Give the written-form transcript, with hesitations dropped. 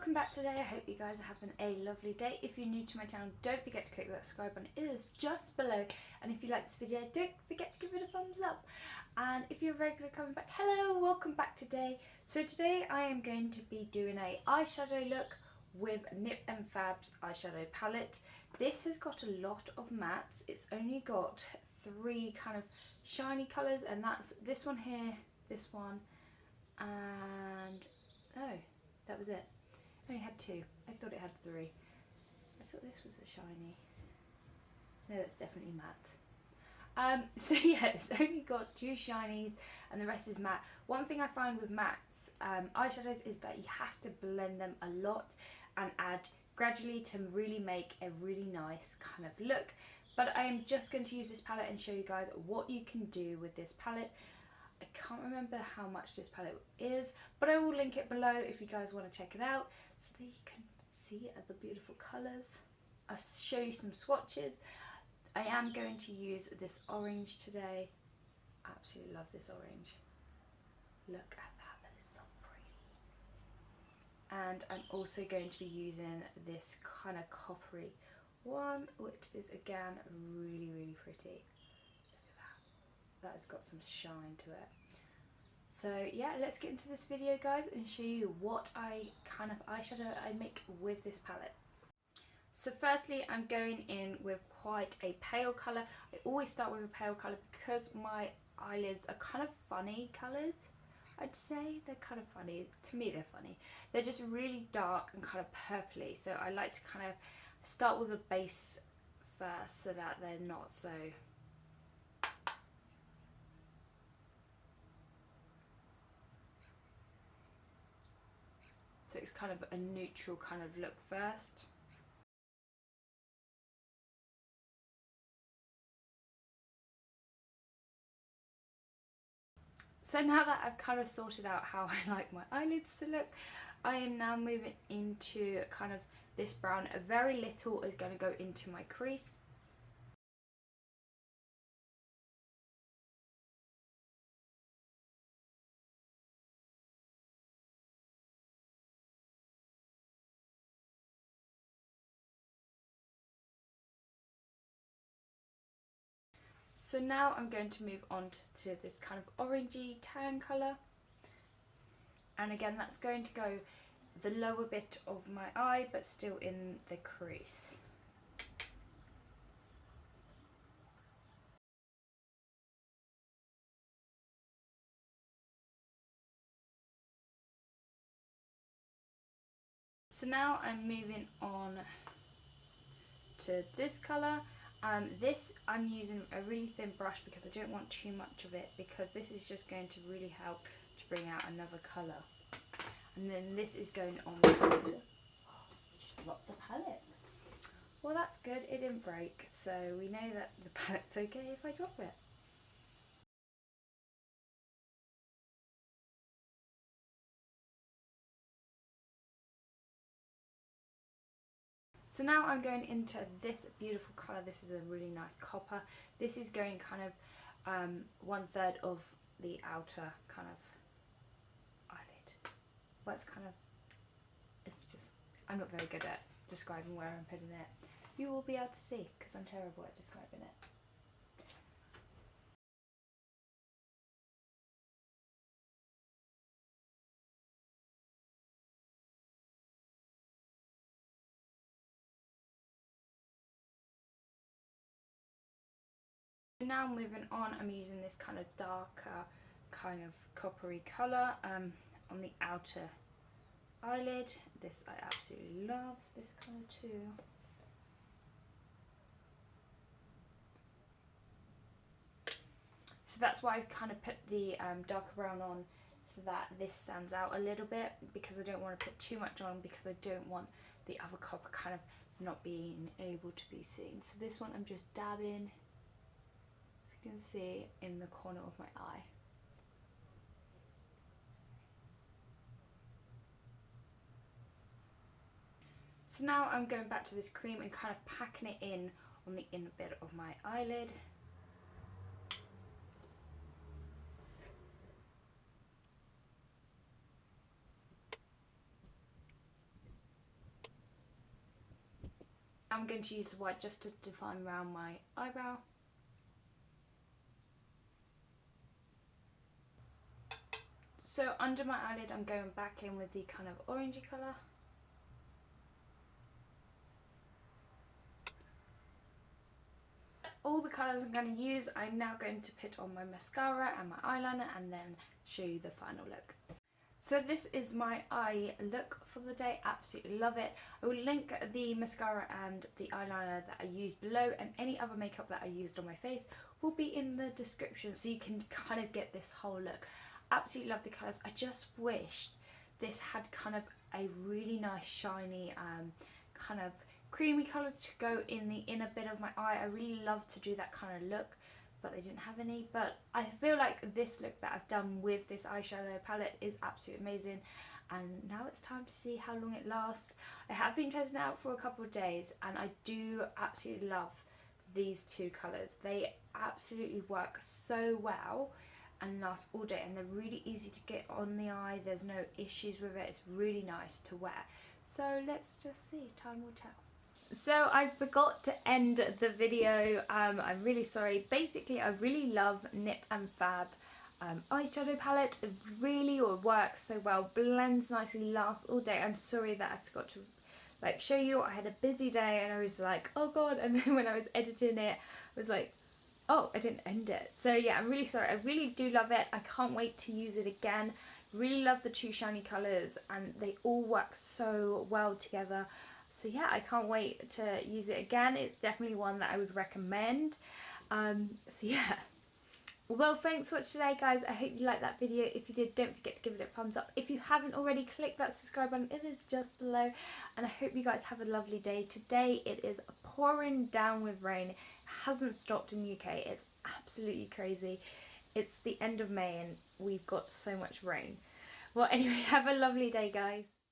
welcome back today. I hope you guys are having a lovely day. If you're new to my channel, don't forget to click that subscribe button. It is just below. And if you like this video, don't forget to give it a thumbs up. And if you're regular coming back, hello, welcome back today. So today I am going to be doing a eyeshadow look with NIP+FAB's eyeshadow palette. This has got a lot of mattes. It's only got 3 kind of shiny colours, and that's this one here, this one, and oh, that was it. I only had 2. I thought it had 3. I thought this was a shiny. No, that's definitely matte. So yeah, it's only got 2 shinies and the rest is matte. One thing I find with mattes eyeshadows is that you have to blend them a lot and add gradually to really make a really nice kind of look. But I am just going to use this palette and show you guys what you can do with this palette. I can't remember how much this palette is, but I will link it below if you guys want to check it out so that you can see the beautiful colours. I'll show you some swatches. I am going to use this orange today. Absolutely love this orange. Look at that, that is so pretty. And I'm also going to be using this kind of coppery one, which is again really, really pretty. That has got some shine to it. So yeah, let's get into this video, guys, and show you what kind of eyeshadow I make with this palette. So firstly, I'm going in with quite a pale colour. I always start with a pale colour because my eyelids are kind of funny coloured. I'd say they're kind of funny. To me, they're funny. They're just really dark and kind of purpley. So I like to kind of start with a base first so that they're not so... So it's kind of a neutral kind of look first. So now that I've kind of sorted out how I like my eyelids to look, I am now moving into kind of this brown. A very little is going to go into my crease. So now I'm going to move on to this kind of orangey tan colour, and again that's going to go the lower bit of my eye but still in the crease. So now I'm moving on to this colour. This I'm using a really thin brush because I don't want too much of it, because this is just going to really help to bring out another colour. And then this is going on the palette. Just dropped the palette. Well, that's good, it didn't break, so we know that the palette's okay if I drop it. So now I'm going into this beautiful colour. This is a really nice copper. This is going kind of 1/3 of the outer kind of eyelid. Well, it's kind of, it's just, I'm not very good at describing where I'm putting it. You will be able to see because I'm terrible at describing it. Now moving on, I'm using this kind of darker kind of coppery colour on the outer eyelid. This I absolutely love, this colour too. So that's why I've kind of put the darker brown on, so that this stands out a little bit, because I don't want to put too much on because I don't want the other copper kind of not being able to be seen. So this one I'm just dabbing, you can see, in the corner of my eye. So now I'm going back to this cream and kind of packing it in on the inner bit of my eyelid. I'm going to use the white just to define around my eyebrow. So under my eyelid I'm going back in with the kind of orangey colour. That's all the colours I'm going to use. I'm now going to put on my mascara and my eyeliner and then show you the final look. So this is my eye look for the day. Absolutely love it. I will link the mascara and the eyeliner that I used below, and any other makeup that I used on my face will be in the description so you can kind of get this whole look. Absolutely love the colours. I just wished this had kind of a really nice shiny kind of creamy colour to go in the inner bit of my eye. I really love to do that kind of look, but they didn't have any. But I feel like this look that I've done with this eyeshadow palette is absolutely amazing, and now it's time to see how long it lasts. I have been testing it out for a couple of days and I do absolutely love these two colours. They absolutely work so well and last all day, and they're really easy to get on the eye. There's no issues with it. It's really nice to wear. So let's just see, time will tell. So I forgot to end the video. I'm really sorry. Basically I really love NIP+FAB eyeshadow palette. It really works so well, blends nicely, lasts all day. I'm sorry that I forgot to like show you. I had a busy day and I was like, oh god, and then when I was editing it I was like, oh, I didn't end it. So yeah, I'm really sorry. I really do love it. I can't wait to use it again. Really love the two shiny colours and they all work so well together. So yeah, I can't wait to use it again. It's definitely one that I would recommend. So yeah. Well, thanks for watching today, guys. I hope you liked that video. If you did, don't forget to give it a thumbs up. If you haven't already, click that subscribe button. It is just below. And I hope you guys have a lovely day. Today it is pouring down with rain. It hasn't stopped in the UK. It's absolutely crazy. It's the end of May and we've got so much rain. Well, anyway, have a lovely day, guys.